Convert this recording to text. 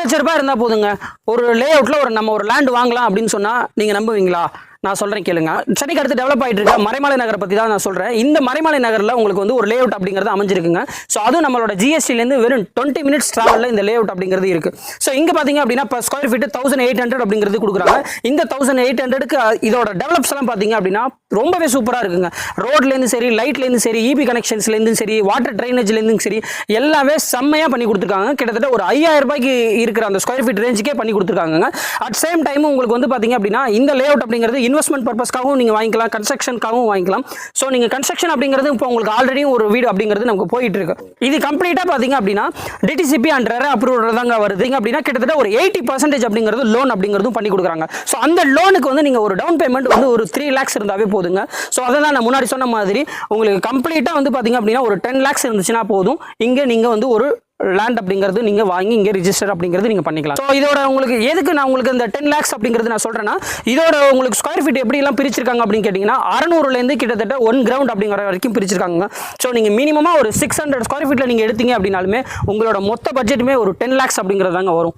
லட்சம் ரூபாய் இருந்தால் போதுங்க ஒரு லே அவுட்டில் நம்ம ஒரு லேண்ட் வாங்கலாம் அப்படின்னு சொன்னால் நீங்கள் நம்புவீங்களா? நான் சொல்கிறேன் கேளுங்க. சென்னைக்கு அடுத்து டெவலப் ஆகிட்டு இருக்க மறைமலை நகரை பற்றி தான் நான் சொல்கிறேன். இந்த மறைமலை நகரில் உங்களுக்கு வந்து ஒரு லே அவுட் அப்படிங்கிறது அமைஞ்சிருக்குங்க. ஸோ அதுவும் நம்மளோட ஜிஎஸ்டிலேருந்து வெறும் 20 மினிட்ஸ் ட்ராவலில் இந்த லே அவுட் அப்படிங்கிறது இருக்குது. ஸோ இங்கே பார்த்தீங்க அப்படின்னா இப்போ ஸ்கொயர் ஃபீட்டு 1800 அப்படிங்கிறது கொடுக்குறாங்க. இந்த 1800க்கு இதோட டெவலப்ஸ் எல்லாம் பார்த்தீங்க அப்படின்னா ரொம்பவே சூப்பராக இருக்குங்க. ரோட்லேருந்து சரி, லைட்லேருந்து சரி, இபி கனெக்ஷன்ஸ்லேருந்து சரி, வாட்டர் ட்ரைனேஜ்லேருந்து சரி, எல்லாமே செம்மையாக பண்ணி கொடுத்துருக்காங்க. கிட்டத்தட்ட ஒரு 5000 ரூபாய்க்கு இருக்கிற அந்த ஸ்கொயர் ஃபீட் ரேஞ்சுக்கே பண்ணி கொடுத்துருக்காங்க. அட் சேம் டைம் உங்களுக்கு வந்து பார்த்தீங்க அப்படின்னா இந்த லே அவுட் அப்படிங்கிறது இன்வெஸ்ட்மெண்ட் பர்பஸ்க்காகவும் நீங்கள் வாங்கிக்கலாம், கன்ஸ்ட்ரக்ஷனுக்காகவும் வாங்கிக்கலாம். ஸோ நீங்கள் கன்ஸ்ட்ரக்ஷன் அப்படிங்கிறது இப்போ உங்களுக்கு ஆல்ரெடி ஒரு வீடு அப்படிங்கிறது நமக்கு போயிட்டு இருக்கு. இது கம்ப்ளீட்டாக பார்த்தீங்க அப்படின்னா டிடிசிபி அண்ட் ரெரா அப்ரூவல் தாங்க வருது அப்படின்னா கிட்டத்தட்ட ஒரு 80% அப்படிங்கிறது லோன் அப்படிங்கிறதும் பண்ணி கொடுக்குறாங்க. ஸோ அந்த லோனுக்கு வந்து நீங்கள் ஒரு டவுன் பேமெண்ட் வந்து ஒரு 3 lakhs இருந்தாவே போதுங்க. ஸோ அதை தான் நான் முன்னாடி சொன்ன மாதிரி உங்களுக்கு கம்ப்ளீட்டாக வந்து பார்த்தீங்க அப்படின்னா ஒரு 10 lakhs இருந்துச்சுன்னா போதும். இங்கே நீங்கள் வந்து ஒரு லேண்ட் அப்படிங்கிறது நீங்கள் வாங்கி இங்கே ரிஜிஸ்டர் அப்படிங்கிறது நீங்கள் பண்ணிக்கலாம். ஸோ இதோட உங்களுக்கு எதுக்கு நான் உங்களுக்கு இந்த 10 lakhs அப்படிங்கிறது நான் சொல்கிறேன்னா, இதோட உங்களுக்கு ஸ்கொயர் ஃபீட் எப்படி எல்லாம் பிரிச்சிருக்காங்க அப்படின்னு கேட்டிங்கன்னா 600லேருந்து கிட்டத்தட்ட 1 கிரவுண்ட் அப்படிங்கிற வரைக்கும் பிரிச்சிருக்காங்க. ஸோ நீங்கள் மினிமமாக ஒரு 600 ஸ்கொயர் ஃபீட்டில் நீங்கள் எடுத்தீங்க அப்படின்னாலுமே உங்களோட மொத்த பட்ஜெட்டுமே ஒரு 10 lakhs அப்படிங்கிறது தாங்க வரும்.